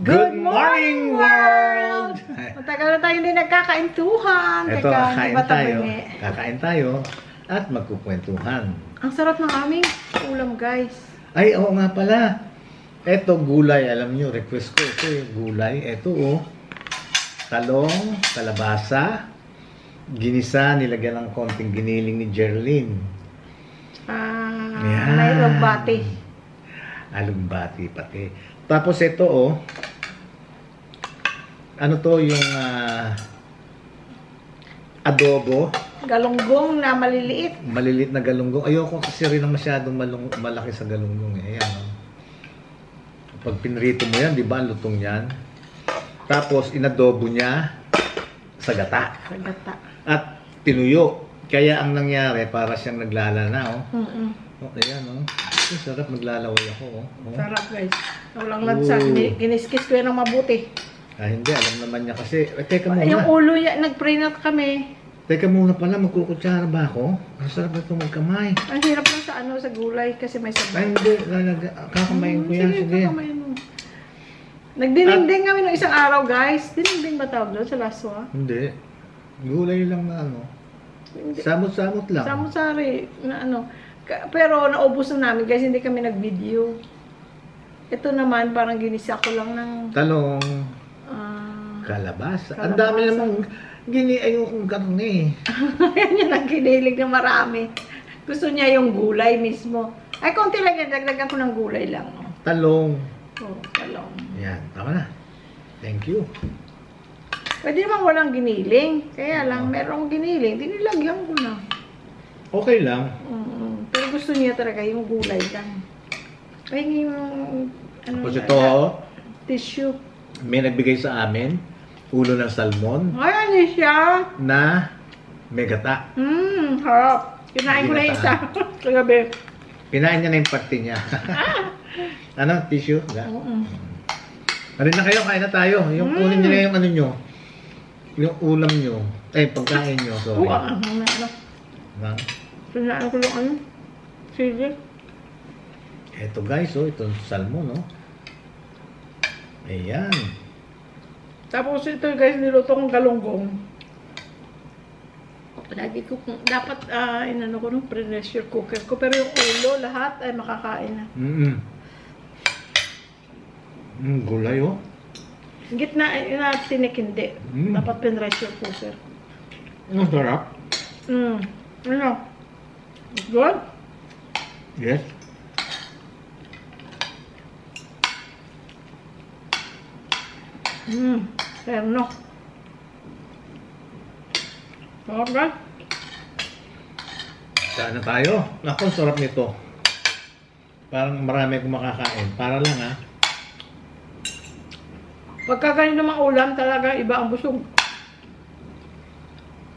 Good morning, world! Matagal na tayo hindi nagkakaintuhan. Ito, kakain tayo at magkukwentuhan. Ang sarap ng aming ulam, guys. Ay, oo nga pala. Ito, gulay. Alam nyo, request ko. Ito yung gulay. Ito, oh. Talong, kalabasa, ginisa, nilagyan ng konting giniling ni Jerlyn. May lugbati. Alugbati pati. Tapos ito, oh. Ano to, yung adobo. Galunggong na maliliit. Maliliit na galunggong. Ayoko kasi rin na masyadong malaki sa galunggong. Ayan, oh. Pag pinrito mo yan, di ba, lutong yan. Tapos, inadobo niya sa gata. Sa gata. At tinuyo. Kaya ang nangyari, para siyang naglalana, oh. Oh, ayan, oh. Sarap, maglalaway ako, oh. Sarap, guys. Walang lansa. Kiniskis ko yan ng mabuti. Hindi. Alam naman niya kasi. Teka muna. Yung ulo yan, nag-pray na kami. Teka muna pala, magkukutsara ba ako? Ang sarap na itong magkamay. Ang hirap lang sa gulay kasi may sabaw. Ay, hindi. Kakamayin ko yan. Sige. Kakamayin mo. Nagdininding kami nung isang araw, guys. Dininding ba tawag doon sa laswa? Hindi. Gulay lang na ano. Samot-samot lang. Samot-sari na ano. Pero naubos na namin, guys. Hindi kami nag-video. Ito naman, parang ginisa ko lang ng talong, kalabasa. Ang dami namang ayokong karne. Yan yun ang kinilig na marami. Gusto niya yung gulay mismo. Ay, konti lang yan. Dagdagan ko ng gulay lang. Oh. Talong. Oh, talong. Yan, tama na. Thank you. Pwede naman walang giniling. Kaya lang, merong giniling. Dinilagyan ko na. Okay lang. Pero gusto niya talaga yung gulay lang. Ay, yung tapos ito, tissue. May nagbigay sa amin, ulo ng salmon. Ay, ano siya? Na may gata. Harap. Kinain ko na yung isa. Kagabi. Kinain niya na yung parte niya. Ano? Tissue? Halina na kayo, kain na tayo. Yung kunin niyo na yung ano nyo. Yung ulam nyo. Pagkain nyo. Sorry. Ano? Pinaan ko yung ano? Sige. Eto guys, oh. Itong salmon, oh. Ayan. Tapos ito guys, niluto kong galunggong. Lagi ko dapat inano ko ng pressure cooker ko, pero yung ulo lahat ay makakain na. Gulay, oh. Gitna na tinik hindi. Dapat pressure cooker. Ang sarap. Ano? Good? Yes. Terno. Okay. Saan na tayo? Naku, sarap nito. Parang marami akong makakain. Para lang, ha? Pagka ganito mga ulam, talaga iba ang busog.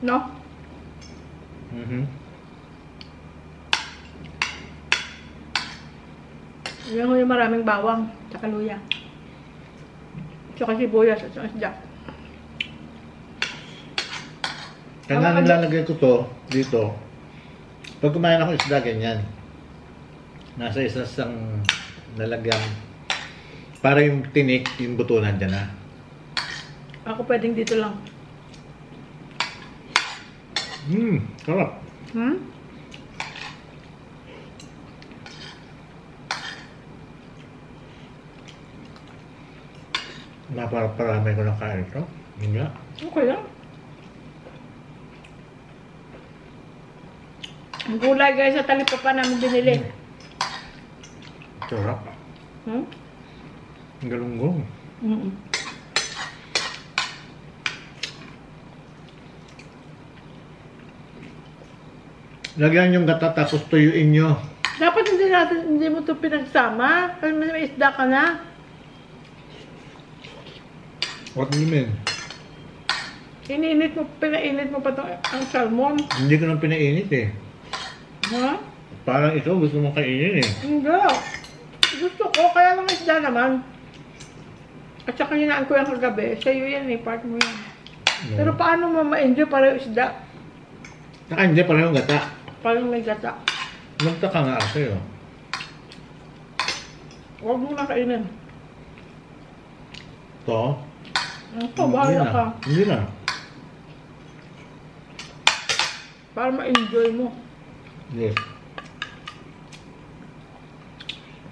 No? Yan ko yung maraming bawang, tsaka luya. Tsaka sibuyas at saka isda. Kaya nilalagay ko to dito. Pag kumain ako isda, ganyan. Nasa isang lalagyan. Para yung tinik, yung buto nandyan na. Ako pwedeng dito lang. Sarap. Napaparami ko ng kain ito. Hindi nga. Okay lang. Ang gulay guys sa talipapa namin binili. Sarap. Ang galunggong. Lagyan yung gata tapos tuyuin nyo. Dapat hindi mo ito pinagsama. Kasi may isda ka na. What do you mean? Pinainit mo pa ang salmon. Hindi ko nang pinainit eh. Ha? Parang ito gusto mong kainin eh. Hindi. Gusto ko, kaya lang isda naman. At saka hinaan ko yung kagabi. Sa'yo yan eh, part mo yan. No. Pero paano mo ma-enjoy pareho isda? Saka hindi, parehong gata. Parang may gata. Nagtaka nga ako sa'yo. Huwag mo na kainin. To? Ito, bahala ka. Hindi na. Para ma-enjoy mo. Yes.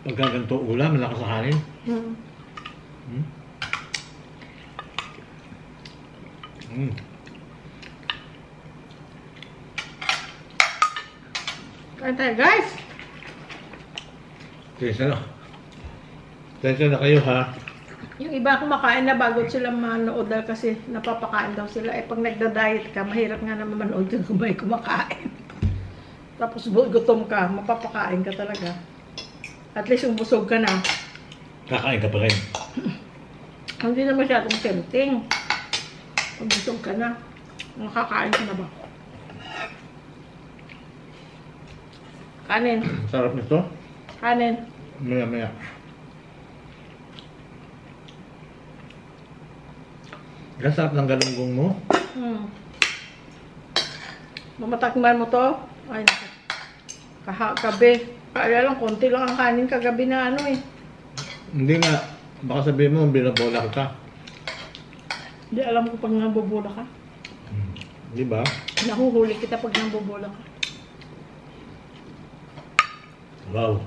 Pagka ganito ulam, malakas sa kanin. Hmm. Hmm? Hmm. Kain tayo, guys! Tensya na kayo ha. Yung iba kumakain na bago sila manood dahil kasi napapakain daw sila. Eh pag nagda-diet ka, mahirap nga naman manood yung kumay kumakain. Tapos gutom ka, mapapakain ka talaga. At least yung busog ka na. Kakain ka pa rin. Hindi na masyadong tempting. Pag busog ka na, nakakain ka na ba? Kanin. Sarap nito. Kanin. Maya. Sarap ng galunggong mo. Mamatakman mo to. Ay, naku. Gabi. Kaya lang, konti lang ang kanin kagabi na ano eh. Hindi nga. Baka sabihin mo, binabola ka. Hindi alam ko pag nabubula ka. Di ba? Nahuhuli kita pag nabubula ka. Wow.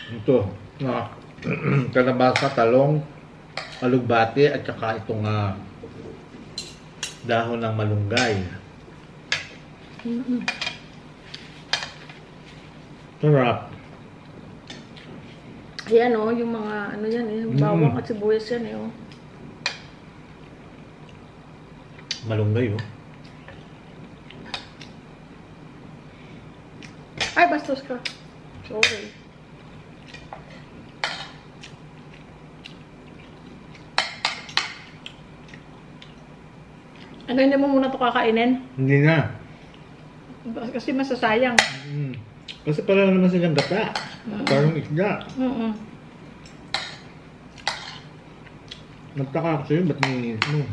Ito. Kalabasa, talong, alugbati, at saka itong dahon ng malunggay. Sarap. Ayan o, yung mga ano yan eh, bawang at sibuyas yan eh o. Malunggay oh. Ay, bastos ka. Sorry. Ano, hindi mo muna ito kakainin? Hindi na. Kasi masasayang. Kasi pala naman silang gata. Parang isda. Nagtaka ako sa'yo, ba't nininis mo?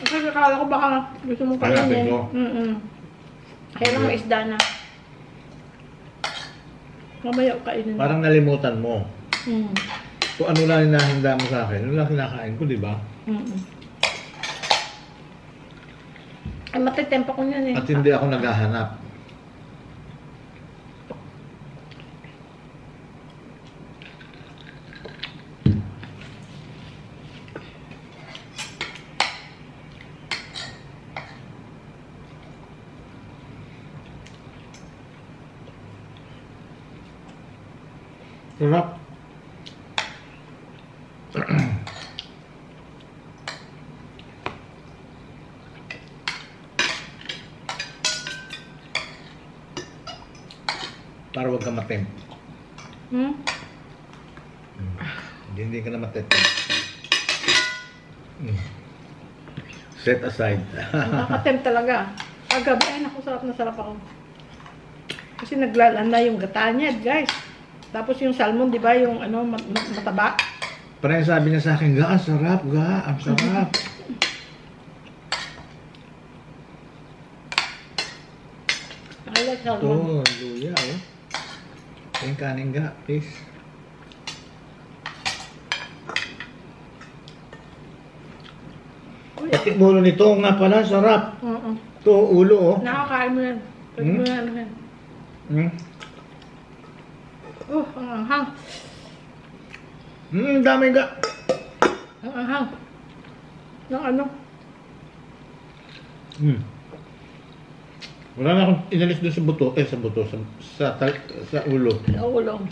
Kasi akala ko baka gusto mong Hanapin kainin. mo? Kaya lang may isda na. Mamaya kainin mo. Parang nalimutan mo. Kung ano lang hinahinda mo sa akin, ano lang kinakain ko, di ba? Ay, matitempa ko yan eh. At hindi ako naghahanap. Sarap. Para wag ka matempt. Hindi ka na matempt. Set aside. Nakakatempt talaga. Kagabi, ay naku, sarap na sarap ako. Kasi naglalanda yung gata niya, guys. Tapos yung salmon, di ba, yung ano, mataba. Parang sabi niya sa akin, ang sarap, ang sarap. I like salmon. Ito, luya, oh. Yung kanin ga, please. Pati ulo nito nga pala, sarap. Ito, ulo, oh. Nakakain mo yan. Pwede mo yan, ano yan. Ang anghang. Dami ga. Ang anghang. Ng ano? Wala na akong inalis doon sa buto, sa ulo. Sa ulo.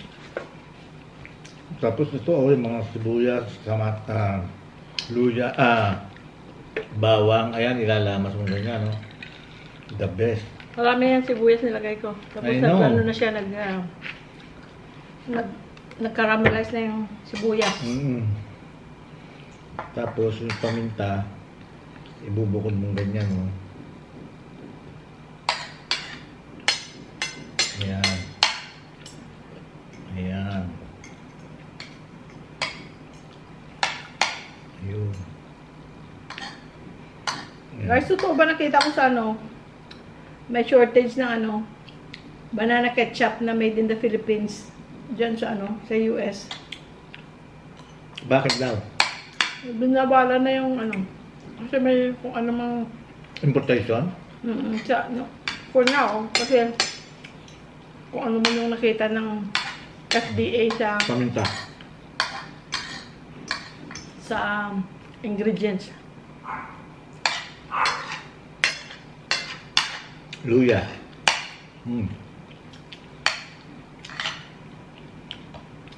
Tapos ito, oh, yung mga sibuyas, luya, bawang, ayan, ilalamas mo ganyan, no? The best. Marami yan sibuyas nilagay ko. Tapos ano na siya, nag-caramelize na yung sibuyas. Tapos yung paminta, ibubukod mo ganyan, no? Ayan. Ayan. Ayun. Guys, totoo ba nakita ko sa ano? May shortage ng ano? banana ketchup na made in the Philippines. Diyan sa sa US. Bakit daw? Binabala na yung kasi may kung ano mang Importation? For now, kasi kung ano man yung nakita ng FDA Paminta. sa ingredients. Luya.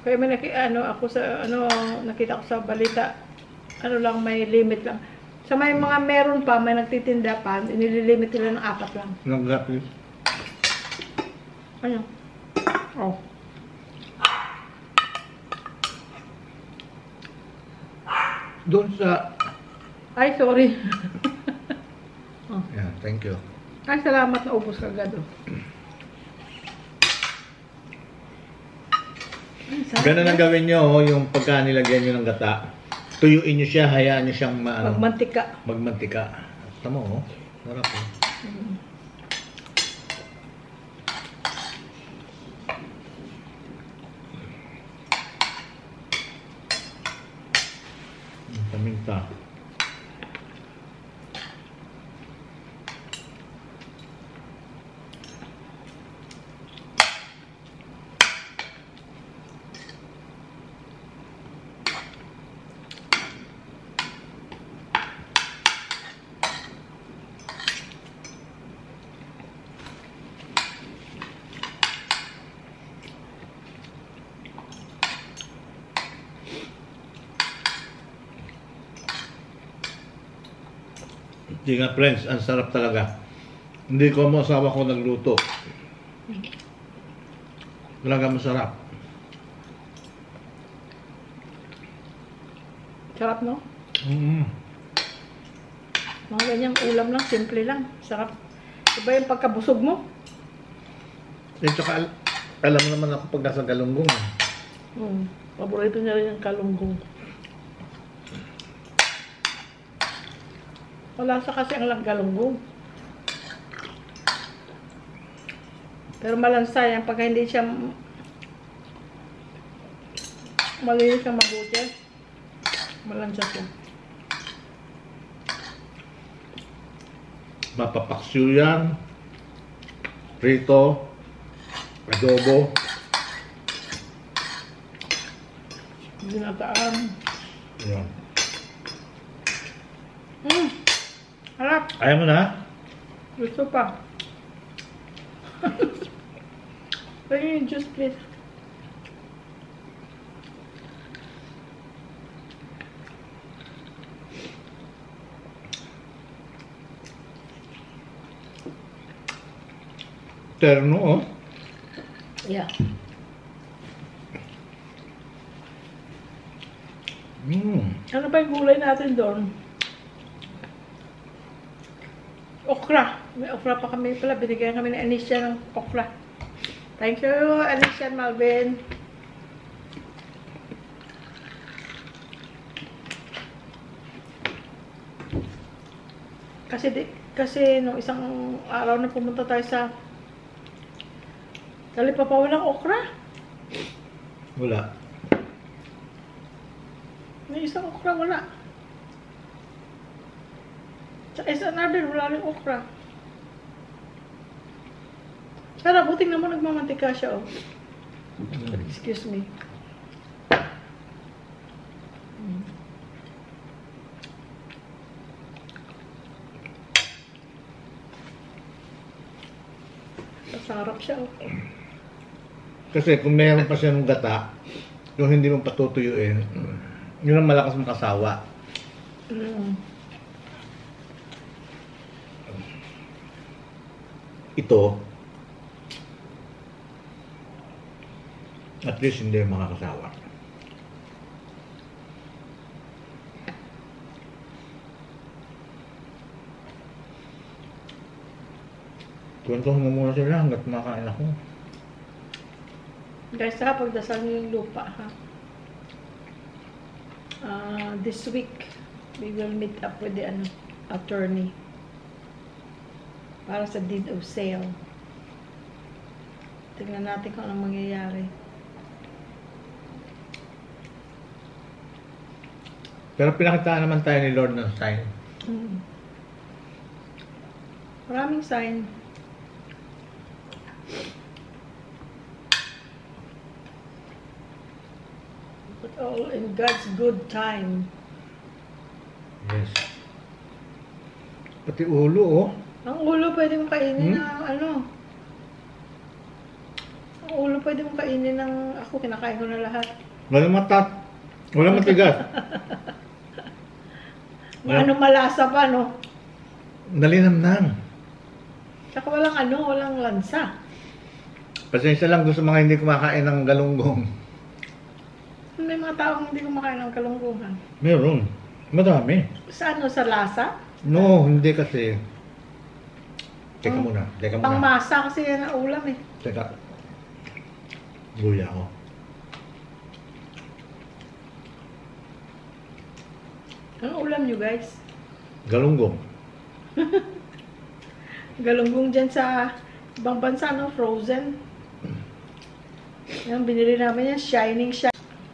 Kaya may ako sa nakita ko sa balita, lang may limit lang. Sa may mga meron pa, may nagtitinda pa, inililimit nila ng 4 lang. Nag-gratis. Ano? Oh. Doon sa... Ay, sorry. Yeah, thank you. Ay, salamat na ubos ka agad. Ganun ang gawin nyo, yung pagka nilagyan nyo ng gata. Tuyuin nyo siya, hayaan nyo siyang magmantika. Magmantika. Tama sarap Paminta. Hindi nga friends, ang sarap talaga. Hindi ko mo asawa ko nagluto. Talaga masarap. Sarap, no? Mm. Mga ganyang ulam lang, simple lang. Sarap. Iba yung pagkabusog mo. Eh, tsaka, alam mo naman ako pag nasa galunggong. Paborito niya rin yung kalunggong. Wala sa kasi ang galunggong. Pero malansa yan. Pagka hindi siya malinis siya mabuti, malansa siya. Mapapaksiw yan. Prito. Adobo. Ginataan. Yan. Harap. Ayaw mo na? Gusto pa. Bring yung juice, please. Terno, Yeah. Ano ba yung gulay natin doon? Okra. May okra pa kami pala. Binigyan kami ni Anisha ng okra. Thank you, Anisha and Malvin. Kasi nung isang araw na pumunta tayo sa Talipapa, walang okra. Wala. May isang okra, wala. Sa another, wala rin okra. Sarap, buting naman nagmamantika siya, oh. Excuse me. Masarap siya, oh. Kasi kung meron pa siya ng gata, yung hindi mo patutuyuin, yun ang malakas mong kasawa. Ito, at least hindi makakasawa. Kwentuhan mo muna sila hanggat makain ako. Guys, pagdasal niyo yung lupa, ha? This week, we will meet up with the attorney para sa deed of sale. Tingnan natin kung anong mangyayari. Pero pinakitaan naman tayo ni Lord ng sign. Maraming sign. But all in God's good time. Yes. Pati ulo, oh. Ang ulo pwede mong kainin ng ano. Ang ulo pwede mong kainin ng... Ako, kinakain ko na lahat. Walang matat. Walang matigas. Ano malasa pa, no? Nalinamnam. Tsaka walang lansa. Pasensya lang doon sa mga hindi kumakain ng galunggong. May mga taong hindi kumakain ng kalunggungan. Meron. Madami. Sa ano, sa lasa? No, hindi kasi. Teka muna. Teka muna. Pangmasa kasi yan ang ulam eh. Teka. Luya ako. Anong ulam nyo, guys? Galunggong. Galunggong dyan sa ibang bansa, no? Frozen. Yan, binili namin yan. Shining.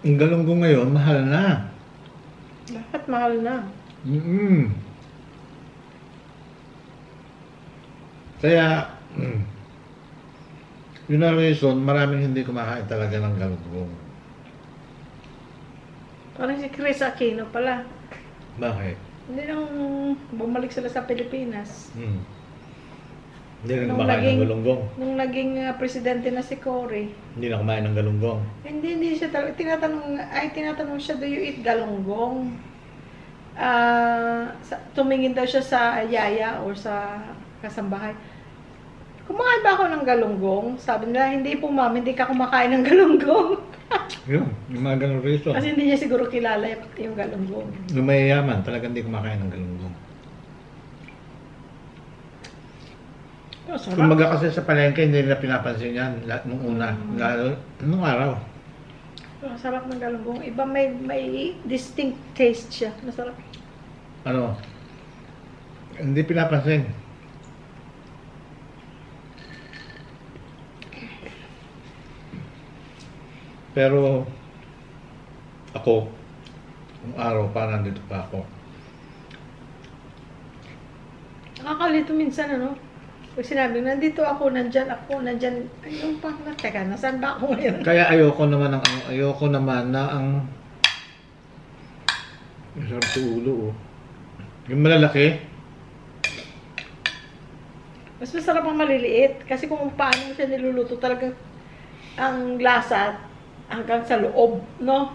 Ang galunggong ngayon, mahal na. Bakit mahal na? Kaya, yun ang reason, maraming hindi kumakain talaga ng galunggong. Parang si Chris Aquino pala. Bakit? Hindi nang bumalik sila sa Pilipinas. Hindi na kumakain ng galunggong. Nung naging presidente na si Cory. Hindi na kumain ng galunggong. Hindi siya talaga. Tinatanong siya, do you eat galunggong? Tumingin daw siya sa yaya or sa kasambahay. Kumakain ba ako ng galunggong? Sabi nila, hindi po ma'am, hindi ka kumakain ng galunggong. Yun, yung mga ganun reason. Kasi hindi niya siguro kilala yung galunggong. Yung mayayaman, talagang hindi kumakain ng galunggong. Kumbaga kasi sa palengke, hindi nila pinapansin yan nung una, lalo nung araw. Masarap ng galunggong. Iba may distinct taste siya. Masarap. Ano? Hindi pinapansin. Pero ako, nung araw pa nandito pa ako. Nakakalito minsan, ano? Pag sinabi, nandito ako, nandyan. Ayun pa, teka, nasaan ba ako ngayon? Kaya ayoko naman na ang masarap sa ulo, oh. Yung malalaki. Mas masarap ang maliliit. Kasi kung paano siya niluluto, talagang ang lasa hanggang sa loob, no?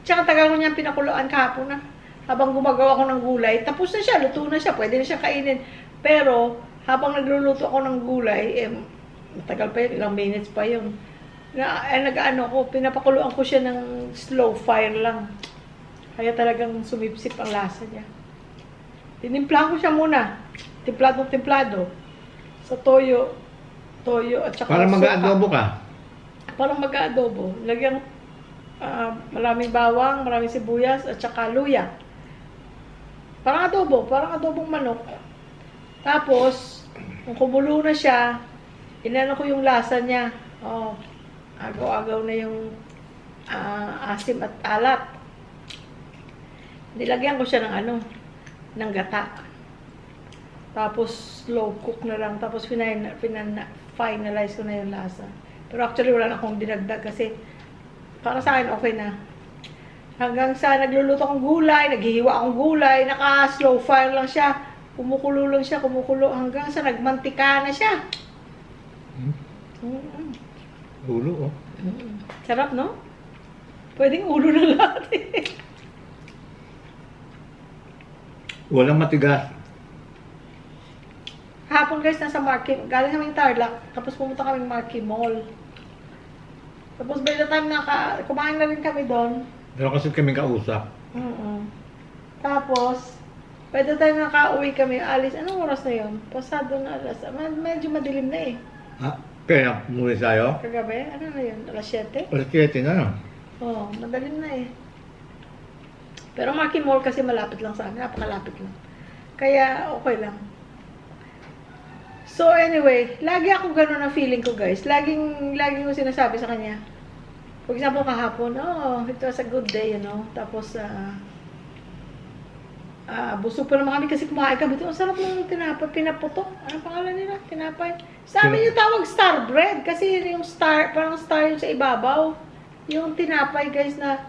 Tsaka tagal ko niya pinakuluan kahapon na. Habang gumagawa ko ng gulay, tapos na siya, luto na siya, pwede na siya kainin. Pero, habang nagluluto ako ng gulay, matagal pa yun, ilang minutes pa yun. Nag-ano ko, pinapakuluan ko siya ng slow fire lang. Kaya talagang sumipsip ang lasa niya. Tinimplahan ko siya muna. Templado. Sa toyo at saka Para mag-aadobo ka. Parang mag-aadobo. Lagyan maraming bawang, maraming sibuyas at saka luya. Parang adobong manok. Tapos, kung kumulo na siya, inano ko yung lasa niya. Oh, agaw-agaw na yung asim at alat. Nilagyan ko siya ng ng gata. Tapos, slow cook na lang. Tapos, finalize ko na yung lasa. Pero actually, wala na akong dinagdag kasi para sa akin, okay na. Hanggang sa nagluluto akong gulay, naghihiwa akong gulay, naka-slow fire lang siya. Kumukulo lang siya, hanggang sa nagmantika na siya. Ulo, oh. Sarap, no? Pwedeng ulo na lahat eh. Walang matigas. Hapon guys, nasa Marquee, galing kaming Tarlac, tapos pumunta kaming Marquee Mall. Tapos by the time kumain na rin kami doon. Pero kasi kami kausap. Tapos, by the time nakauwi kami, alis, anong oras na yun? Pasado na alas, medyo madilim na eh. Kaya muli tayo? Kagabi, ano na yun? Alas 7? Alas 7 na, no? Oo, madalim na eh. Pero Marquee Mall kasi malapit lang sa amin, napakalapit lang. Kaya okay lang. So anyway, lagi ako ganun ang feeling ko guys. Laging ko sinasabi sa kanya. For example, kahapon, oh, it was a good day, you know. Tapos, busog pa naman kami kasi kumain kami. Ang sarap ng tinapay, pinaputok. Anong pangalan nila? Tinapay. Sa amin yung tawag star bread. Kasi yung star, parang star yung sa ibabaw. Yung tinapay guys na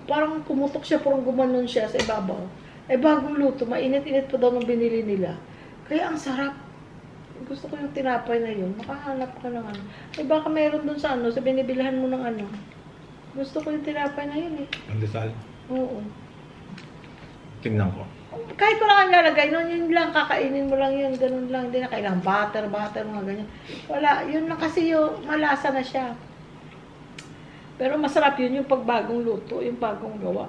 parang pumutok siya, parang gumanon siya sa ibabaw. Eh bagong luto, mainit-init pa daw nung binili nila. Kaya ang sarap. Gusto ko yung tinapay na yun. Makahanap ka ng ano. Eh baka meron dun sa ano, sa binibilhan mo ng ano. Gusto ko yung tinapay na yun eh. Pandesal? Oo. Tingnan ko. Kahit wala kang lalagay, nun yun lang, kakainin mo lang yun, ganun lang. Hindi na kailangan butter, mga ganyan. Wala, yun lang kasi yung malasa na siya. Pero masarap yun yung pagbagong luto, yung bagong gawa.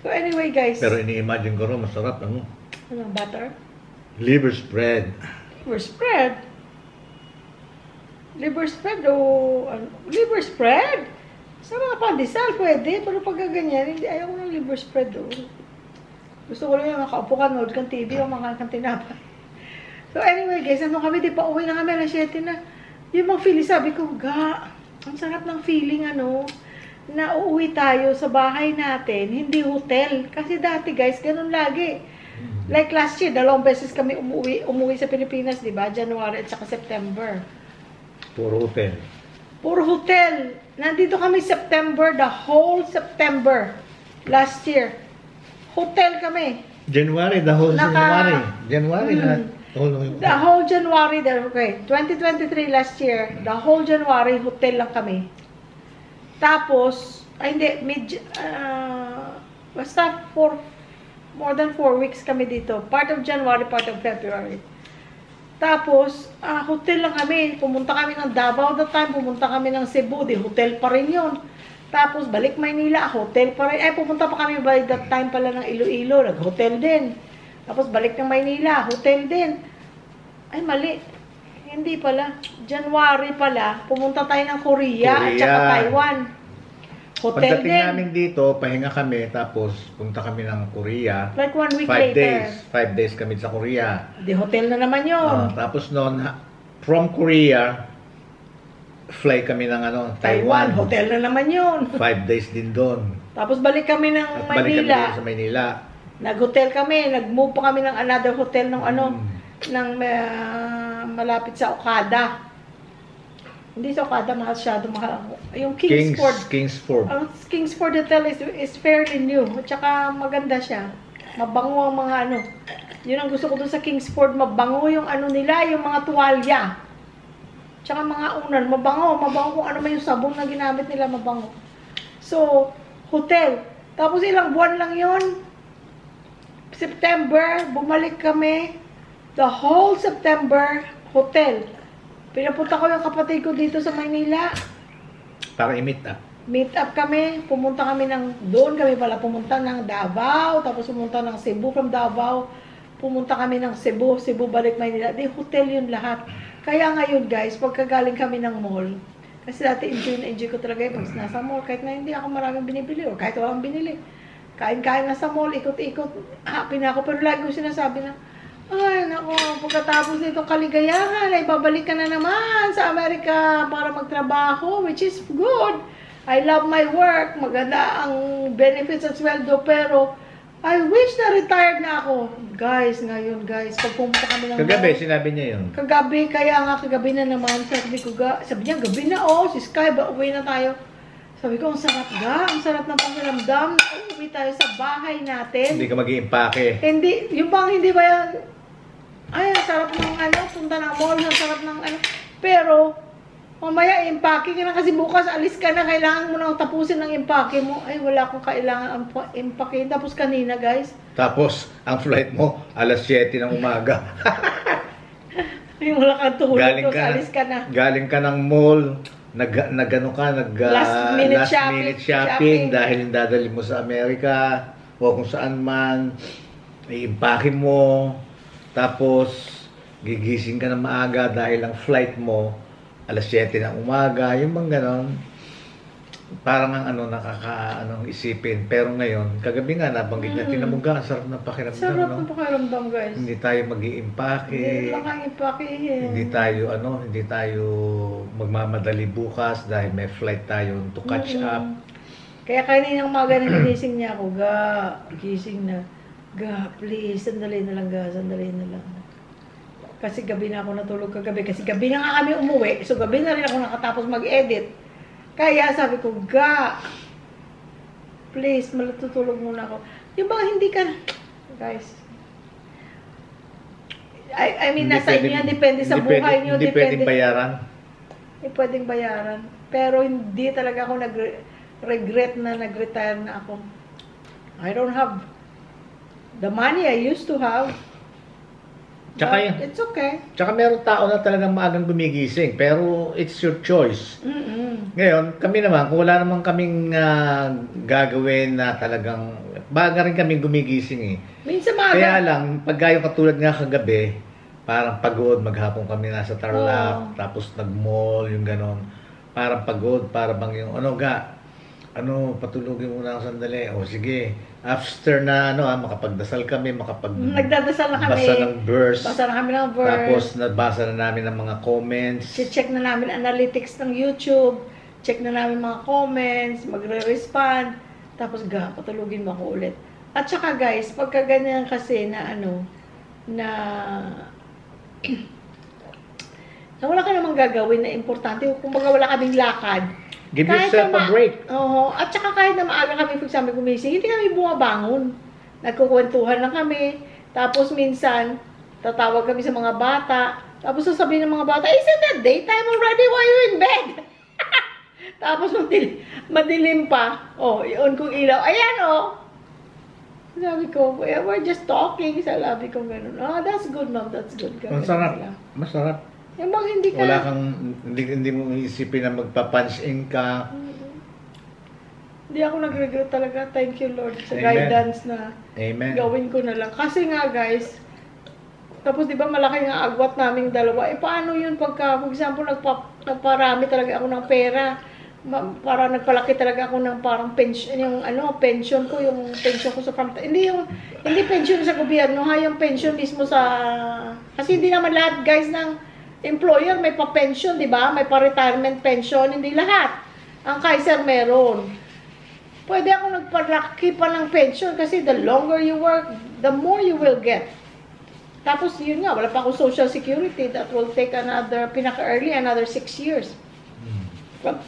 So anyway guys. Pero ini-imagine ko rin masarap, ano? Anong butter? Liver spread. Liver spread? Liver spread o ano? Liver spread? Sa mga pandesal, pwede. Pero pag ganyan, hindi ayaw ko ng liver spread o. Gusto ko lang yung makaupo ka, nood kang TV o makain kang tinapay. So anyway guys, ano kami, di pa uwi na kami, alas 7 na. Yung mga feeling, sabi ko, ang sarap ng feeling, ano, na uuwi tayo sa bahay natin, hindi hotel. Kasi dati guys, ganun lagi. Like last year, 2 beses kami umuwi sa Pilipinas, di ba? January at saka September. Puro hotel. Puro hotel. Nandito kami September, the whole September. Last year. Hotel kami. January, the whole January. January na. The whole January, okay. 2023 last year, the whole January, hotel lang kami. Tapos, basta more than 4 weeks kami dito. Part of January, part of February. Tapos, hotel lang kami. Pumunta kami ng Davao that time. Pumunta kami ng Cebu. Di hotel pa rin yun. Tapos, balik Maynila. Hotel pa rin. Pupunta pa kami by that time pala ng Iloilo. Nag-hotel din. Tapos, balik ng Maynila. Hotel din. Ay, mali. Hindi pala. January pala. Pumunta tayo ng Korea. At saka Taiwan. Hotel pagdating din. namin dito, pahinga kami, tapos punta kami ng Korea. Like 1 week 5 later. days. 5 days kami sa Korea. Di hotel na naman yun. Tapos noon, from Korea, fly kami ng Taiwan. Hotel na naman yun. 5 days din doon. Tapos balik kami ng At balik kami Manila. din sa Maynila. Nag-hotel kami. Nag-move pa kami ng another hotel ng malapit sa Okada. Hindi sa Okada, masyado mahal. Yung Kingsford. Kingsford. Ang Kingsford Hotel is fairly new. At saka maganda siya. Mabango ang mga ano. Yun ang gusto ko dun sa Kingsford. Mabango yung ano nila, yung mga tuwalya. Tsaka mga unan. Mabango kung ano man yung sabon na ginamit nila, mabango. So, hotel. Tapos ilang buwan lang yun. September, bumalik kami. The whole September, hotel. Pinapunta ko yung kapatid ko dito sa Maynila. Para i-meet up. Meet up kami. Pumunta kami doon kami pala pumunta ng Davao. Tapos pumunta ng Cebu from Davao. Pumunta kami ng Cebu. Cebu balik Maynila. Di hotel yun lahat. Kaya ngayon guys, pagkagaling kami ng mall, kasi dati enjoy ko talaga yung nasa mall. Kahit na hindi ako maraming binibili o kahit walang binili. Kain-kain na sa mall, ikot-ikot. Happy na ako. Pero lagi ko sinasabi na, ay, naku, pagkatapos nitong kaligayahan, ay babalik ka na naman sa Amerika para magtrabaho, which is good. I love my work. Maganda ang benefits at sweldo, pero I wish na retired na ako. Guys, ngayon guys, pag pumunta kami ng Kagabi, mall, sinabi niya yun. Kagabi, kaya nga kagabi na naman. Sabi niya, gabi na si Sky, uwi na tayo. Sabi ko, ang sarap ng pakiramdam. Uwi tayo sa bahay natin. Hindi ka mag-iimpake. Hindi, yung bang hindi ba yan, ay, ang sarap ng punta ng mall, ang sarap ng pero, mamaya, impake ka na kasi bukas, alis ka na, kailangan mo nang tapusin ang impake mo. Ay, wala akong kailangan impake. Tapos kanina, guys. Tapos, ang flight mo, alas 7 ng umaga. Ay, wala kang tulog, alis ka na. Galing ka ng mall, last minute shopping dahil dadali mo sa Amerika o kung saan man, iimpake mo. Tapos, gigising ka na maaga dahil ang flight mo, alas 7 ng umaga, yung bang ganon. parang ang ano, anong isipin. Pero ngayon, kagabi nga, nabanggit niya, tinamuga, ang sarap ng pakiramdam, Sarap no? ng pakiramdam, guys. Hindi tayo mag-iimpake. Hindi lang ang ipakihin. Hindi tayo magmamadali bukas dahil may flight tayo to catch up. Kaya kaninang umaga na ginising niya ako, gising na. Please, sandali na lang, sandali na lang. Kasi gabi na ako natulog kagabi. Kasi gabi na nga kami umuwi. So gabi na rin ako nakatapos mag-edit. Kaya sabi ko, please, matutulog muna ako. Yung mga hindi ka, guys, I mean, nasa inyo yan, depende sa buhay nyo. Hindi pwedeng bayaran. Hindi pwedeng bayaran. Pero hindi talaga ako regret na nag-retire na ako. I don't have the money I used to have. Tsaka but it's okay. Tsaka meron tao na talagang maagang gumigising. Pero it's your choice. Ngayon, kami naman, kung wala naman kaming gagawin na talagang, baga rin kaming gumigising eh. Minsan maaga. Kaya lang, pag gayo katulad nga kagabi, parang pagod, maghapon kami nasa Tarlac, tapos nag-mall, yung ganon. Parang pagod, para bang yung, patulogin muna ako sandali. O sige, after na, makapagdasal kami, nagdadasal na kami. Basa ng verse. Basa na kami ng verse. Tapos, nabasa na namin ng mga comments. Check na namin analytics ng YouTube. Check na namin mga comments. Magre-respond. Tapos, patulogin mo ako ulit. At saka guys, pagka ganyan kasi na na wala ka namang gagawin na importante. Kung wala kaming lakad. Give yourself a break. Oo. At saka kahit na maaga kami, for example, gumising, hindi kami bumabangon. Nagkukwentuhan lang kami. Tapos minsan, tatawag kami sa mga bata. Tapos sasabihin ng mga bata, isn't that daytime already? Why are you in bed? Tapos madilim pa. I-on kong ilaw. Ayan, Sabi ko, we're just talking. Sabi ko gano'n. That's good, ma'am. That's good. Masarap. Masarap. Yung bang hindi ka... Wala kang, hindi mo isipin na magpa-punch-in ka. Hindi ako nag-regret talaga. Thank you, Lord, sa Amen. Guidance na Amen. Gawin ko na lang. Kasi nga, guys, tapos di ba malaki nga agwat naming dalawa. Paano yun pagka, for example, nagparami talaga ako ng pera. Para nagpalaki talaga ako ng parang pension, pension ko sa hindi pension sa gobyerno, yung pension mismo sa, kasi hindi naman lahat, guys, ng employer may pa-pension, di ba? May pa-retirement pension, hindi lahat. Ang Kaiser meron. Pwede ako nagparaki pa ng pension kasi the longer you work, the more you will get. Tapos yun nga, wala pa akong social security. That will take pinaka-early, another 6 years. From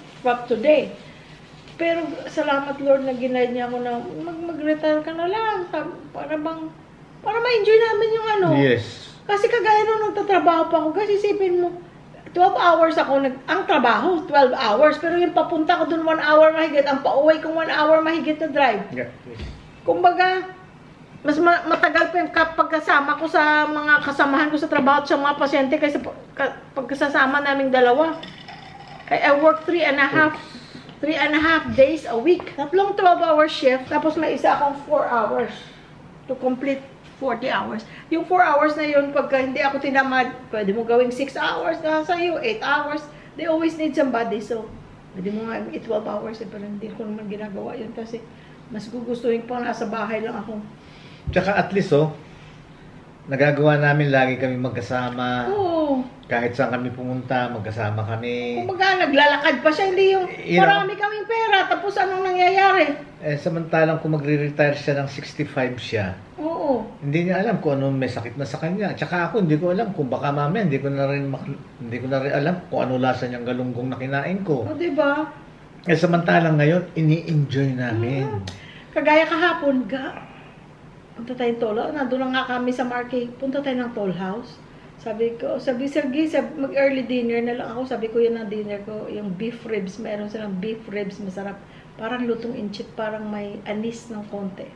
today. Pero salamat Lord na ginay niya ako na mag-retire ka na lang. Para ma-enjoy namin yung Yes. Kasi kagaya nung nagtatrabaho pa ako, kasi isipin mo, 12 hours ako, ang trabaho, 12 hours, pero yung papunta ko dun 1 hour mahigit, ang pauwi kong 1 hour mahigit na drive. Yeah. Kumbaga, mas matagal pa yung pagkasama ko sa mga kasamahan ko sa trabaho at sa mga pasyente kaysa pagkasama naming dalawa. I work 3.5 days a week. Tatlong 12-hour shift, tapos may isa akong 4 hours to complete 40 hours. Yung 4 hours na yun, pagka hindi ako tinamad, pwede mo gawing 6 hours na sa'yo, 8 hours. They always need somebody. So, pwede mo nga 12 hours, pero hindi ko naman ginagawa yun kasi mas gugustuhin pa nasa bahay lang ako. Tsaka at least, nagagawa namin lagi kami magkasama. Oo. Kahit saan kami pumunta, magkasama kami. Kumbaga, naglalakad pa siya, hindi yung marami kaming pera, tapos anong nangyayari? Samantalang kung magre-retire siya ng 65 siya, hindi niya alam kung ano may sakit na sa kanya. Tsaka ako, hindi ko alam kung baka mamaya, hindi ko na rin alam kung ano lasa niyang galunggong na kinain ko. Diba? Samantalang ngayon, ini-enjoy namin. Kagaya kahapon, punta tayong toll house. Nandun lang nga kami sa market. Punta tayo ng toll house. Sabi Sergey, mag-early dinner na lang ako. Sabi ko yun ang dinner ko. Yung beef ribs. Meron silang beef ribs. Masarap. Parang lutong inchit. Parang may anis ng konti.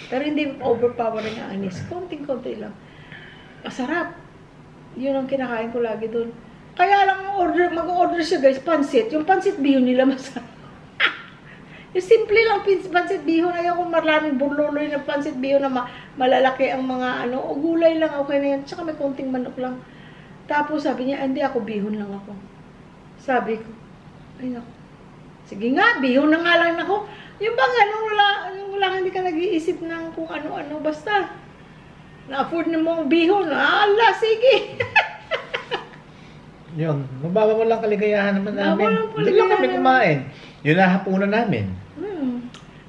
Pero hindi overpowering ang anis. Konting-konti lang. Masarap. Yun ang kinakain ko lagi doon. Kaya lang mag-order siya guys. Pansit. Yung pansit bihon nila masarap. Yung simple lang pansit bihon, ayaw ko maraming burluloy na pansit bihon na malalaki ang mga o gulay lang, okay na yan. Tsaka may konting manok lang. Tapos sabi niya, hindi ako bihon lang ako. Sabi ko, ay naku. Sige nga, bihon na nga lang ako. Yung bang ano, wala hindi ka nag-iisip ng kung ano-ano, basta na-afford na mo ang bihon. Ala, sige. Yun, mababa mo lang kaligayahan naman namin. Walang Hindi lang kami kaligayahan kumain. Yun na hapunan namin.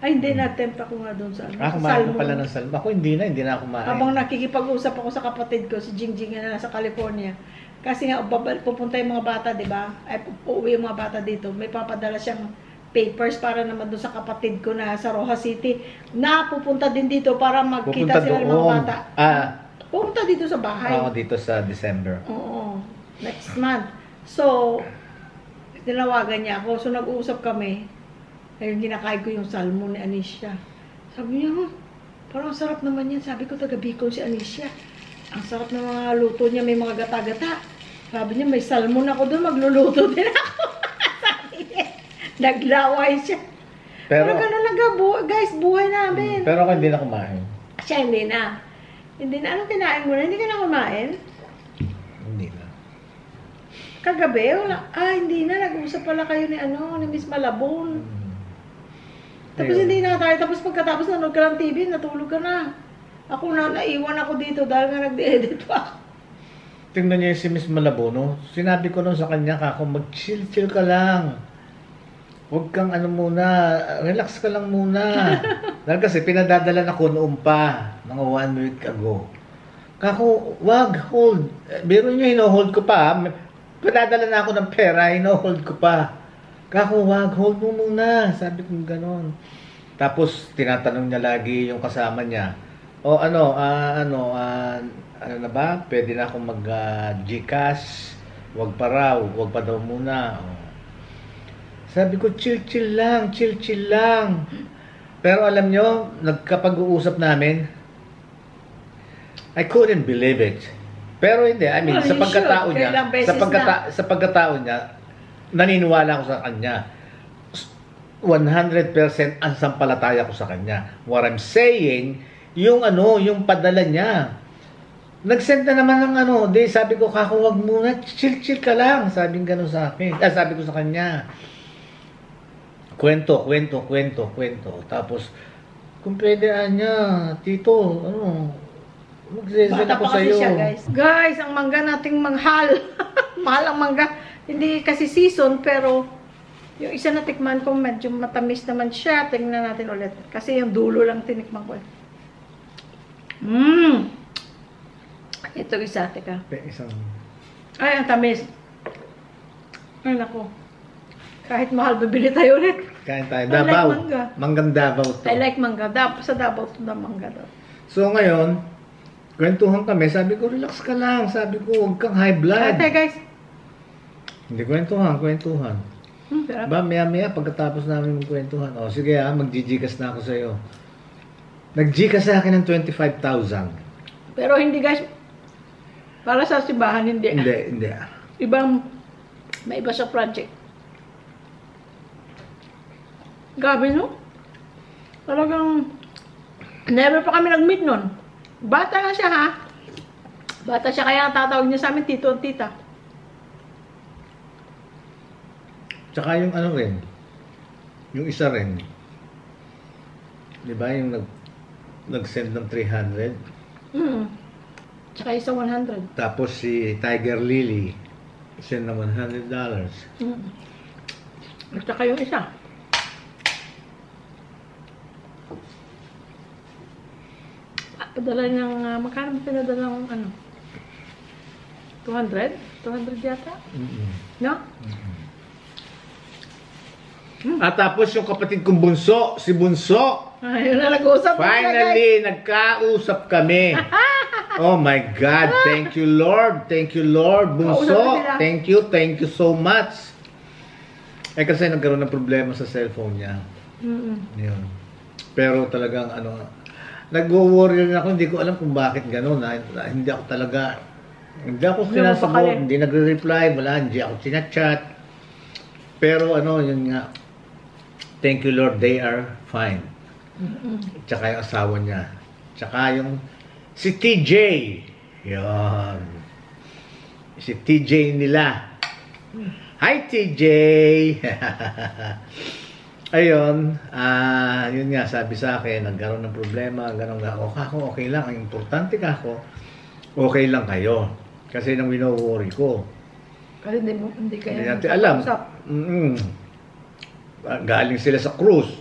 Ay, hindi na-attempt ako nga doon sa Ah, kumain ka pala ng salmon. Ako hindi na ako kumain. Habang nakikipag-usap ako sa kapatid ko, si Jingjing na nasa California. Kasi nga, pupunta yung mga bata, di ba? Ay, uuwi yung mga bata dito. May papadala siyang papers para naman doon sa kapatid ko na sa Rojas City. Na pupunta din dito para magkita Pupunta sila ng mga doon. bata. Ah, Pupunta dito sa bahay. ako dito sa December. Oo. Next month. So, tinawagan niya ako. So, nag-uusap kami. Ayun, kinakain ko yung salmon ni Anisha. Sabi niya, parang sarap naman yan. Sabi ko, taga Bicol si Anisha. Ang sarap ng mga luto niya, may mga gata-gata. Sabi niya, may salmon ako doon, magluluto din ako. Sabi niya, naglaway siya. Pero gano'n lang guys, buhay namin. Pero ako hindi na kumain. Siya hindi na. Hindi na. Anong kinain mo na? Hindi ka na kumain? Hindi na. Kagabi, wala. Hindi na. Nag-usap pala kayo ni Miss Malabon. Tapos Ayun. hindi na tayo. Tapos pagkatapos nanood ka ng TV, natulog ka na. Ako na, naiwan ako dito dahil nga nag-edit pa ako. Tingnan niyo yung si Miss Malabono. Sinabi ko nun sa kanya, kako, mag-chill-chill ka lang. Huwag kang muna, relax ka lang muna. Dahil kasi pinadadalan ako noon pa, mga 1 week ago. Kako, wag, hold. Biro niyo, hino-hold ko pa. Pinadala na ako ng pera, hino-hold ko pa. Kako, wag, hold mo muna. Sabi ko gano'n. Tapos, tinatanong niya lagi yung kasama niya. O ano na ba? Pwede na akong mag-Gcash. Wag pa raw, wag pa daw muna. Sabi ko, chill-chill lang. Pero alam nyo, nagkapag-uusap namin, I couldn't believe it. Pero hindi, I mean, sa pagkatao niya, sa pagkatao niya, naniniwala ako sa kanya. 100% ang sampalataya ko sa kanya. What I'm saying, yung padala niya. Nag-send na naman ng sabi ko, kako, wag muna, chill ka lang. Sabi gano'n sa akin. Sabi ko sa kanya. Kwento. Tapos, kung pwede tito, magsisend Bata ako pa kasi sa'yo. siya, guys. Guys, ang mangga nating manghal. Mahal ang mangga. Hindi kasi season, pero yung isa na tikman ko, medyo matamis naman siya. Tingnan natin ulit. Kasi yung dulo lang tinikman ko. Ito isa, teka. Ay, ang tamis. Ay, naku. Kahit mahal, bibili tayo ulit. Kain tayo. I Davao. like mangga. Manggang Davao to. I like mangga. Sa Davao to na mangga daw. So ngayon, kwentuhan kami. Sabi ko, relax ka lang. Sabi ko, huwag kang high blood. Ate, guys. Hindi, kwentuhan. Sarap. Ba, maya pagkatapos namin magkwentuhan. O, sige mag-Gcash na ako sa'yo. Nag-Gcash sa akin ng 25,000. Pero hindi, guys. Para sa simbahan, hindi. Hindi. May iba sa project. Gabi, no? Talagang, never pa kami nag-meet nun. Bata lang siya, ha? Bata siya, kaya ang tatawag niya sa amin, tito at tita. Tsaka yung rin, yung isa rin. Di ba yung nag-send ng 300? Tsaka isa 100. Tapos si Tiger Lily, send ng $100. Tsaka yung isa. Padala niyang, magkano pinadala ng 200? 200 yata? No? At tapos yung kapatid kong Bunso, si Bunso, Ayun na, nag-usap. finally, nagkausap kami. Oh my God, thank you Lord, Bunso, thank you so much. Kasi nagkaroon ng problema sa cellphone niya. Yun. Pero talagang nag-worry rin ako, hindi ko alam kung bakit gano'n. Hindi ako sinasagot, hindi nagre-reply, hindi ako sinachat. Pero yun nga, thank you Lord, they are fine. Tsaka yung asawa niya. Tsaka yung si TJ. Yan. Si TJ nila. Hi, TJ! Ayun, yun nga, sabi sa akin, nagkaroon ng problema, gano'n nga, ako, okay lang. Ang importante kako, okay lang kayo. Kasi nang wino-worry ko. Kasi hindi kayo Hindi natin alam. Galing sila sa cruise.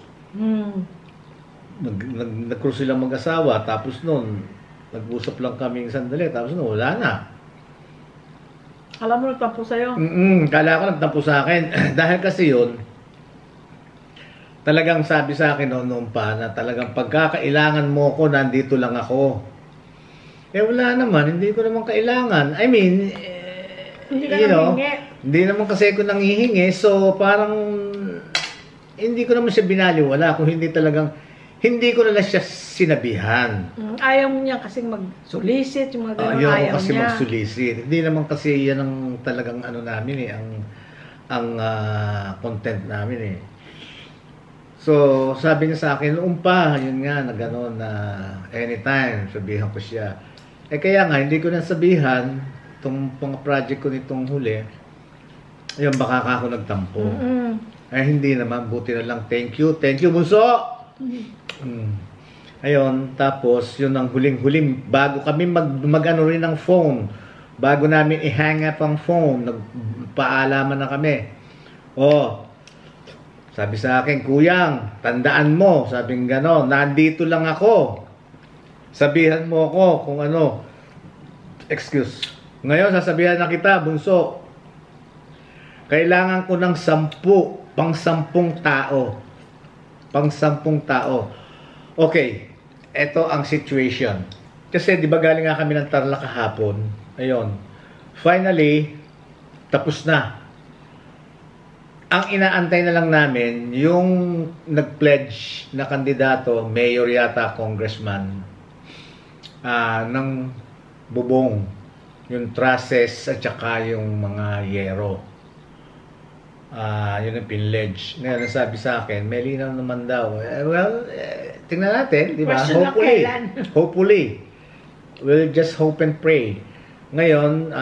Nag-cruise silang mag-asawa, tapos noon, nag-usap lang kaming sandali, tapos noon, wala na. Alam mo, nagtampo sa'yo. Kala ko nagtampo sa akin. Dahil kasi yun, talagang sabi sa akin noon pa na talagang pagkakailangan mo ko, nandito lang ako. Wala naman, hindi ko naman kailangan. I mean, Hindi ka nanghihingi. Hindi naman kasi ako nanghihingi. So, parang, hindi ko naman siya binaliwala kung hindi talagang, hindi ko na lang siya sinabihan. Ayaw mo niya kasi mag-solicit, yung mga ganun, Ayaw ayaw ko kasi niya. mag-solicit. Hindi naman kasi yan ang talagang ano namin ang content namin eh. So, sabi niya sa akin, noon pa, yun nga, na gano'n na anytime, sabihan ko siya. Kaya nga, hindi ko nasabihan, itong mga project ko nitong huli, ayun, baka ako nagtampo. Hindi naman, buti na lang, thank you, bunso! Ayun, tapos, yun ang huling-huling, bago kami mag-ano rin ng phone, bago namin i-hang up ang phone, nagpaalaman na kami. Sabi sa akin, Kuyang, tandaan mo, sabing gano'n, nandito lang ako. Sabihan mo ako kung ano. Excuse. Ngayon, sasabihan na kita, bunso. Kailangan ko ng 10, pang-10 tao. Pang-10 tao. Okay, eto ang situation. Kasi di ba galing nga kami ng Tarlac kahapon. Ayun. Finally, tapos na. Ang inaantay na lang namin, yung nag-pledge na kandidato, mayor yata, congressman, ng bubong, yung trusses at saka yung mga yero. Yun ang pinledge. Ngayon, nasabi sa akin, may linaw naman daw. Tingnan natin, di ba? Hopefully. We'll just hope and pray. Ngayon,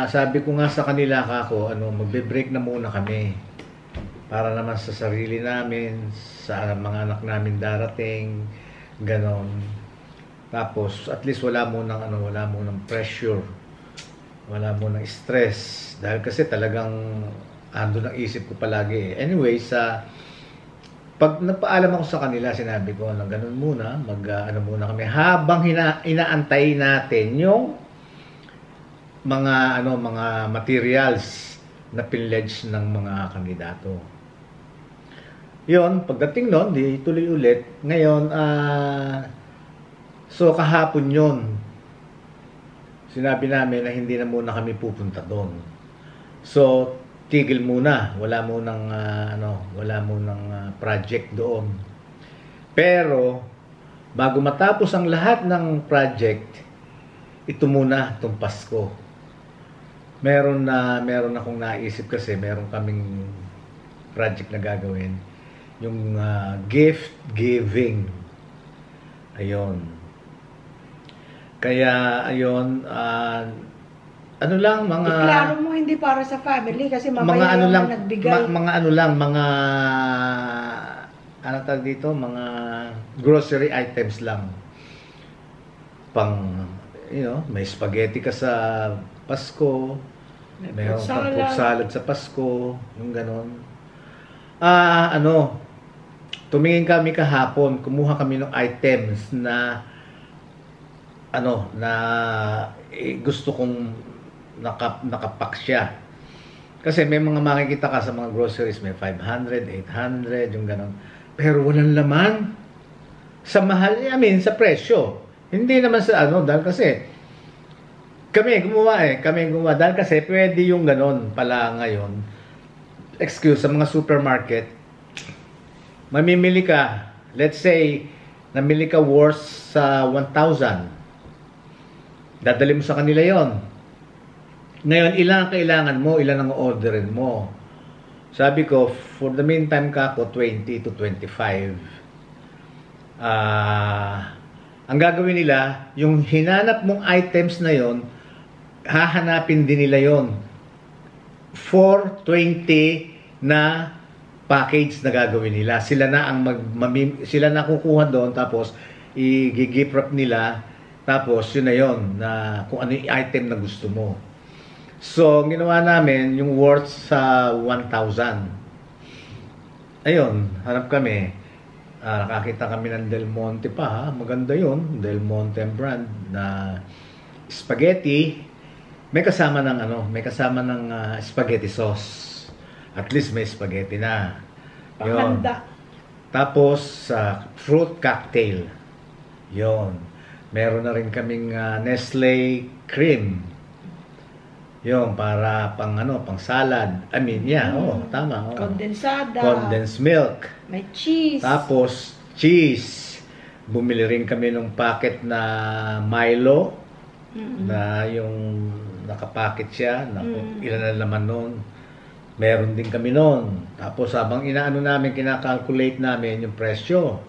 sabi ko nga sa kanila kako, magbe-break na muna kami. Para naman sa sarili namin, sa mga anak namin darating, ganon. Tapos, at least wala mo ng pressure, wala mo ng stress. Dahil kasi talagang ando ng isip ko palagi. Anyway, pag nagpaalam ako sa kanila, sinabi ko na ganon muna, muna kami habang inaantay natin yung mga materials na pinledge ng mga kandidato. Yun, pagdating nun, di tuloy ulit. Ngayon, so kahapon yun, sinabi namin na hindi na muna kami pupunta doon. So, tigil muna. Wala munang project doon. Pero, bago matapos ang lahat ng project, ito muna, itong Pasko. Meron akong naisip kasi, meron kaming project na gagawin. Yung gift giving. Ayun. Kaya, ayun, mga... Iklaro mo hindi para sa family kasi mamaya yung nagbigay. Mga grocery items lang. May spaghetti ka sa Pasko, mayroon pang fruit salad sa Pasko, yung ganon. Tumingin kami kahapon, kumuha kami ng items na gusto kong nakapack siya. Kasi may mga makikita ka sa mga groceries, may 500, 800, yung ganon. Pero walang laman. Sa mahal, sa presyo. Hindi naman sa dahil kasi kami gumawa dahil kasi pwede yung ganon pala ngayon. Sa mga supermarket, mamimili ka, let's say, namili ka worth sa 1,000. Dadali mo sa kanila yon. Ngayon, ilan ang kailangan mo, ilan ang orderin mo. Sabi ko, for the meantime kako, 20 to 25. Ang gagawin nila, yung hinanap mong items na yon, hahanapin din nila yon. 420 na package na gagawin nila. Sila na ang sila na kukuha doon, tapos i-gift wrap nila, tapos yun na yun, na kung ano yung item na gusto mo. So, ginawa namin yung worth sa 1,000. Ayun, hanap kami. Nakakita kami ng Del Monte pa, ha? Maganda yun, Del Monte brand na spaghetti. May kasama ng spaghetti sauce. At least may spaghetti na. Yun. Panghanda. Tapos, fruit cocktail. Yun. Meron na rin kaming Nestle cream. Yun, para pang salad. I mean, tama. Kondensada. Condensed milk. May cheese. Tapos, cheese. Bumili rin kami ng packet na Milo. Na yung nakapacket siya. Ilan na naman nun. Meron din kami noon. Tapos habang kinakalculate namin yung presyo.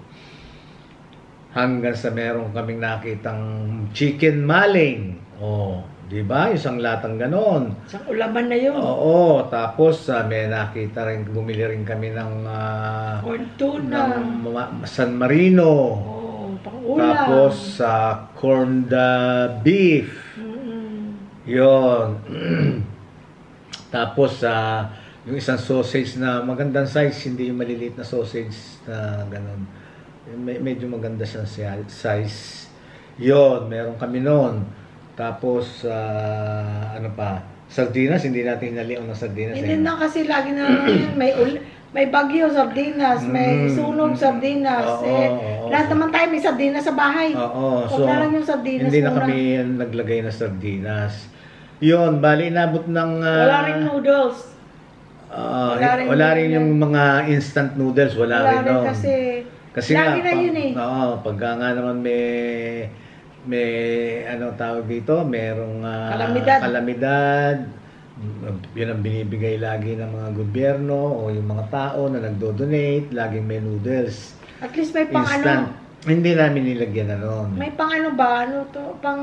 Hanggang sa meron kaming nakitang chicken maling. Oh, di ba? Isang latang ganon. Isang ulaman na yun. Oo, tapos may nakita rin, bumili rin kami ng corn tuna. ng San Marino. Oh, pang-ulam. Tapos corned beef. Yun. Tapos, yung isang sausage na magandang size, hindi yung maliliit na sausage na gano'n. Medyo maganda siyang size. Yun, meron kami noon. Tapos, sardinas, hindi natin hinaliw ng sardinas. Hindi na kasi lagi na may bagyo sardinas, may sunog sardinas. Lahat naman tayo may sardinas sa bahay. So, na lang yung sardinas hindi na kami naglagay na sardinas. Yun, bali inabot ng... wala rin noodles. Wala rin yung mga instant noodles. Wala rin nun. Kasi lagi na yun eh. Pagka nga naman may tawag dito, merong kalamidad. Yun ang binibigay lagi ng mga gobyerno o yung mga tao na nagdo-donate. Laging may noodles. At least may pang instant. Hindi namin nilagyan na nun. May pang ba? Pang...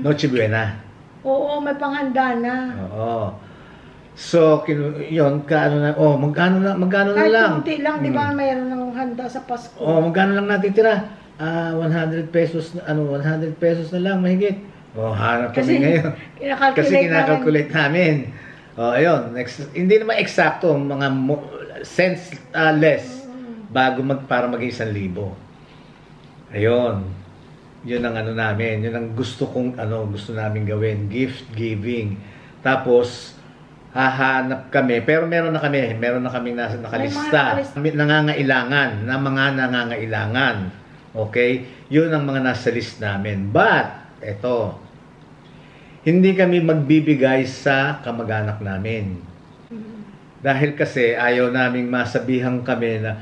Noche Buena. Oo, may panghanda na. Oo. So, yun, magkano na lang. Kahit kunti lang, di ba, mayroon ng handa sa Pasko. Magkano lang natitira? 100 pesos na, 100 pesos na lang, mahigit. Hanap kami ngayon. Kasi kinakalculate namin. Ayun, hindi naman eksakto, mga cents less, para maging 1,000. Ayun. Yun ang namin, yun ang gusto namin gawin, gift giving. Tapos hahanap kami, pero meron na kaming nakalista, nangangailangan, okay? Yun ang mga nasa list namin. But eto, hindi kami magbibigay sa kamag-anak namin. Dahil kasi ayaw naming masabihan kami na,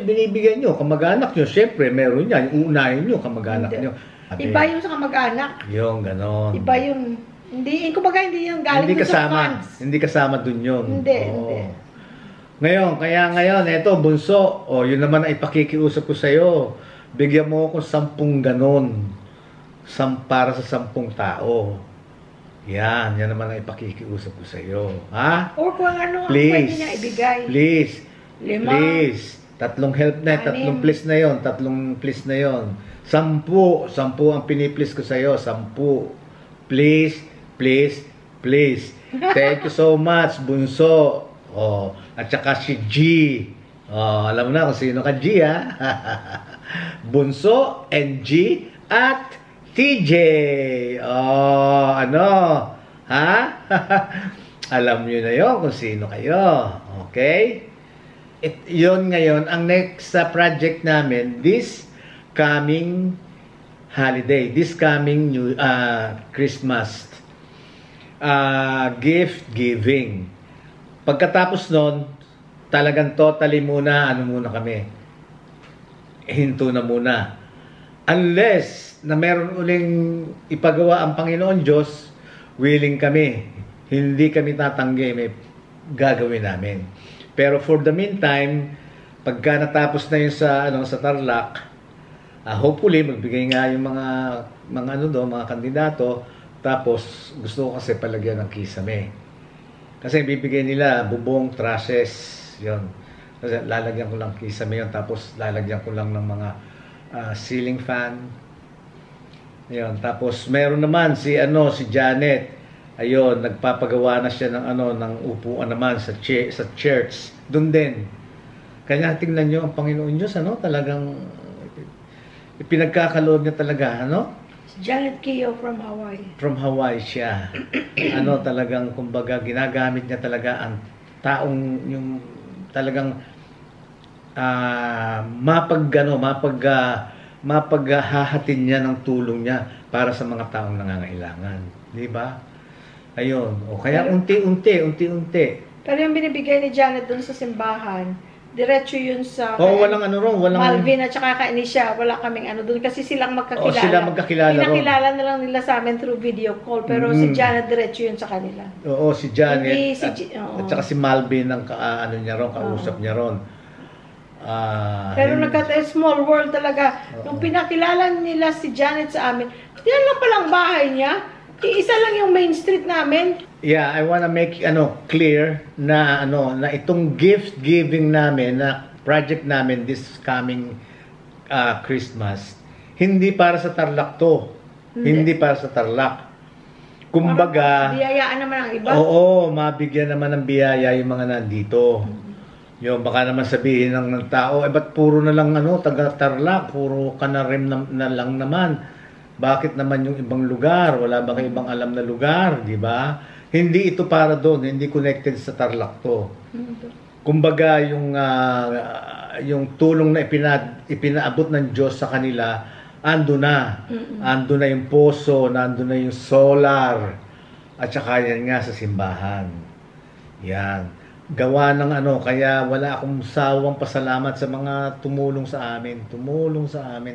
binibigyan nyo, kamag-anak nyo. Siyempre, meron yan. Uunahin nyo, kamag-anak nyo. Iba yung sa kamag-anak. Yung ganon. Iba yung, hindi yung galing sa funds. Hindi kasama dun yun. Hindi. Ngayon, eto, bunso. Yun naman ang ipakikiusap ko sa'yo. Bigyan mo ako 10 ganon. Para sa 10 tao. Yan naman ang ipakikiusap ko sa iyo. Ha? Or kung pwede niya ibigay. Please. 5. Please. 3 help na, 3 please na yon, 3 please na yon. 10 ang piniplease ko sa iyo, 10. Please. Thank you so much, bunso. At saka si G. Alam mo na kung sino ka, G, ha? Bunso and G at TJ. Ha? Alam nyo na yun kung sino kayo. Okay? Yun ngayon, ang next project namin, this coming holiday, this coming Christmas, gift giving. Pagkatapos nun, talagang totally muna, kami? Hinto na muna. Unless na meron uling ipagawa ang Panginoon Diyos, willing kami. Hindi kami tatanggi, may gagawin namin. Pero for the meantime, pagka natapos na yun sa Tarlac, hopefully magbigay nga yung mga kandidato. Tapos gusto ko kasi palagyan ng kisame. Kasi bibigay nila bubong, trusses, yun. Kasi lalagyan ko lang kisame yun, tapos lalagyan ko lang ng mga ceiling fan. Yun. Tapos meron naman si Janet. Ayun, nagpapagawa na siya ng upuan naman sa church. Doon din. Kaya tingnan niyo ang Panginoon Diyos, talagang ipinagkakaloob niya talaga, Janet Keough from Hawaii. From Hawaii siya. Talagang kumbaga ginagamit niya talaga ang taong yung talagang mapaghahatin niya ng tulong niya para sa mga taong nangangailangan, di ba? Ayun. O kaya unti-unti. Pero yung binibigay ni Janet doon sa simbahan, diretso yun sa walang walang Malvin at saka Kanisha, wala kaming doon kasi silang magkakilala. Sila magkakilala. Pinakilala na lang nila sa amin through video call, pero si Janet diretso yun sa kanila. Oo, si Janet at saka si Malvin ang niya ron, kausap niya ron. Pero small world talaga. Nung pinakilala nila si Janet sa amin, yan lang palang bahay niya. Isa lang yung main street namin. Yeah, I wanna make clear na na itong gift giving namin, na project namin this coming Christmas, hindi para sa Tarlac to. Hindi para sa Tarlac. Kumbaga, biyayaan naman ang iba. Oo, mabigyan naman ng biyaya yung mga nandito. Yung baka naman sabihin ng tao, ba't puro na lang taga Tarlac, puro Canarim na lang naman. Bakit naman yung ibang lugar? Wala ba kayong ibang alam na lugar, di ba? Hindi ito para doon, hindi connected sa Tarlac to. Kumbaga yung tulong na ipinaabot ng Diyos sa kanila, ando na. Ando na yung poso, ando na yung solar, at saka yan nga sa simbahan. Yan. Gawa ng kaya wala akong sawang pasalamat sa mga tumulong sa amin.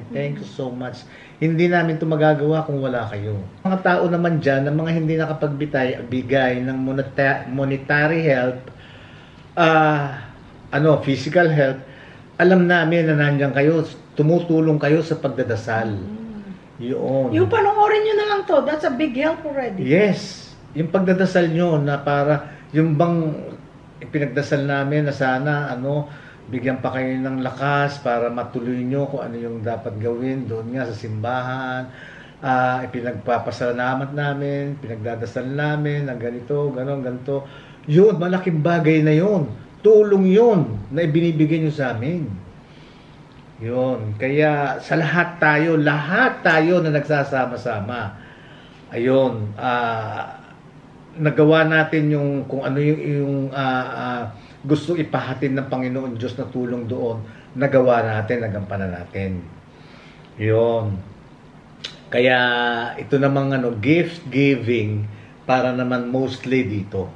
Thank you so much. Hindi namin ito magagawa kung wala kayo. Mga tao naman dyan, na mga hindi nakapagbigay ng monetary help, physical help, alam namin na nandiyan kayo, tumutulong kayo sa pagdadasal. Yun. Yung panoorin nyo na lang to, that's a big help already. Yes. Yung pagdadasal nyo na para, yung bang ipinagdasal namin na sana bigyan pa kayo ng lakas para matuloy nyo kung ano yung dapat gawin doon nga sa simbahan. Ipinagpapasalamat namin, pinagdadasal namin ng ganito, ganito. Yun, malaking bagay na yun. Tulong yun na ibinibigay nyo sa amin. Yun. Kaya sa lahat tayo na nagsasama-sama. Ayun, nagawa natin yung kung ano yung gusto ipahatid ng Panginoon Diyos na tulong doon, nagawa natin, nagampanan natin. Yun. Kaya ito namang gift giving para naman mostly dito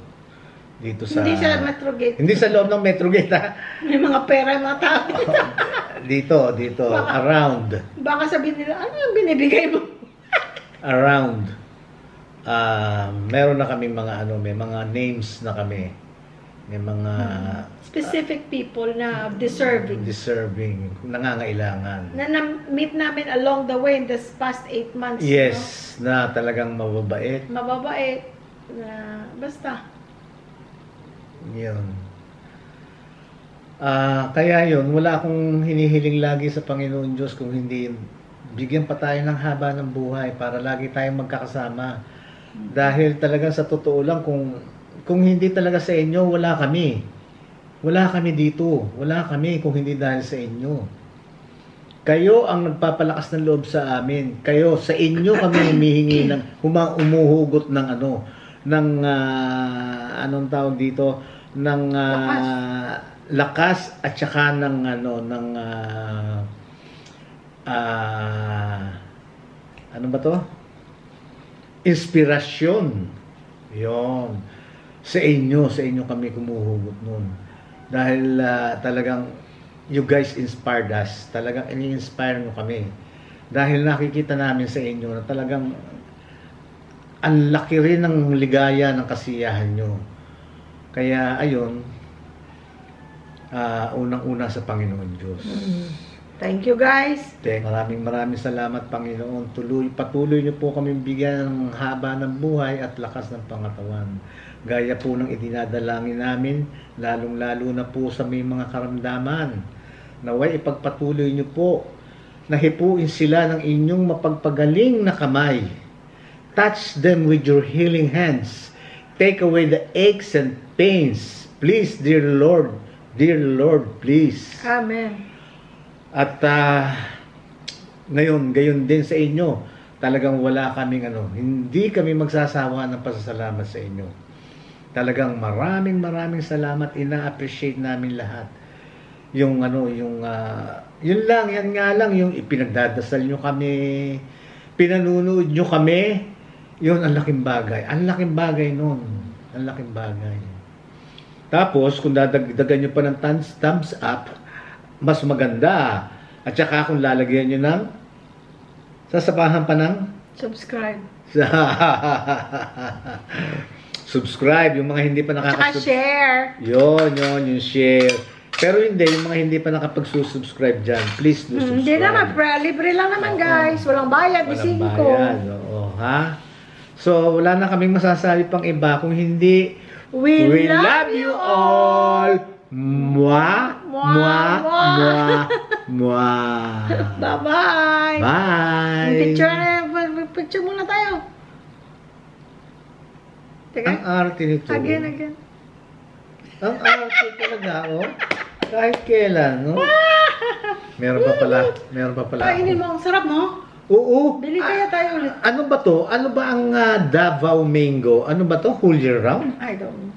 sa hindi sa Metrogate. Hindi sa loob ng Metrogate, ha? May mga pera yung mga tao. dito around. Baka sabihin nila, ano yung binibigay mo? Around. Meron na kami may mga names na kami. May mga specific people na deserving, nangangailangan. Na meet namin along the way in this past 8 months. Yes, na talagang mababait. Na basta. Yun. Kaya yun, wala akong hinihiling lagi sa Panginoon Diyos kung hindi bigyan pa tayo ng haba ng buhay para lagi tayong magkakasama. Dahil talaga sa totoo lang, kung hindi talaga sa inyo, wala kami. Wala kami dito. Wala kami kung hindi dahil sa inyo. Kayo ang nagpapalakas ng loob sa amin. Sa inyo kami humihingi ng umuhugot ng anong tawag dito, ng lakas at saka ng ano ba to? Inspirasyon. Yon. Sa inyo kami kumuhugot nun. Dahil talagang you guys inspired us. Talagang ini-inspire nyo kami. Dahil nakikita namin sa inyo na talagang ang laki rin ng ligaya, ng kasiyahan nyo. Kaya ayun, unang-una sa Panginoon Diyos. Thank you guys. Maraming salamat, Panginoon. Patuloy niyo po kami bigyan ng haba ng buhay at lakas ng pangatawan. Gaya po ng idinadalangin namin, lalong-lalo na po sa may mga karamdaman. Naway ipagpatuloy niyo po, nahipuin sila ng inyong mapagpagaling na kamay. Touch them with your healing hands. Take away the aches and pains. Please, dear Lord, please. Amen. At ngayon, gayon din sa inyo, talagang wala kaming hindi kami magsasawa ng pasasalamat sa inyo. Talagang maraming salamat, ina-appreciate namin lahat. Yun lang, yan nga lang, yung ipinagdadasal nyo kami, pinanunood nyo kami, yun ang laking bagay. Ang laking bagay nun. Ang laking bagay. Tapos, kung dadagdagan nyo pa ng thumbs up, mas maganda. At saka kung lalagyan nyo ng sasapahan pa ng Subscribe. Subscribe. Yung mga hindi pa At saka share. Yung share. Pero hindi, yung mga hindi pa nakapagsusubscribe dyan, please do subscribe. Hindi naman, libre lang naman guys. Walang bayad, Walang bayad. Oo, ha? So, wala na kaming masasabi pang iba. Kung hindi, we love you all. Mwah, mwah, mwah, mwah. Bye-bye. Bye. Picture muna tayo. Teka. Ang arte nito. Again. Ang arte talaga, oh. Kahit kailan, no? Meron pa pala. Kainin mo, ang sarap, no? Oo. Bili kaya tayo ulit. Ano ba to? Ano ba ang Davao Mango? Ano ba to? Whole year round? I don't know.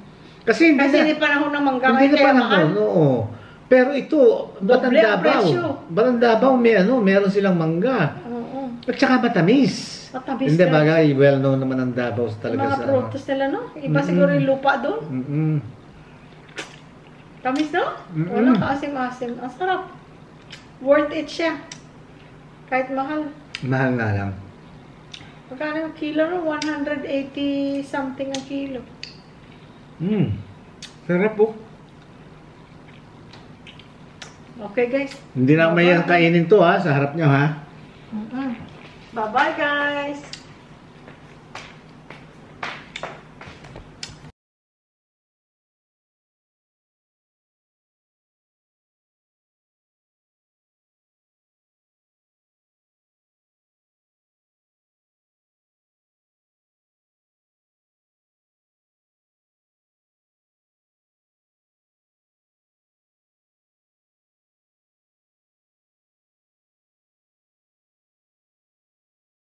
Kasi Hindi panahon ng mangga. Hindi na panahon, oo. Pero ito, Doble ang presyo. Batang Davao, meron silang mangga. Oo. At saka matamis. Matamis Hindi ka. bagay, well known naman ang Davao talaga Mga sa prutas nila, no? Iba siguro yung lupa doon. Tamis, no? Walang kaasim-asim. Ang sarap. Worth it siya. Kahit mahal. Mahal nga lang. Magkano yung kilo, no? 180 something ang kilo. Sarap po. Okay, guys. Hindi na may kainin to, ha, sa harap nyo, ha. Bye-bye, guys.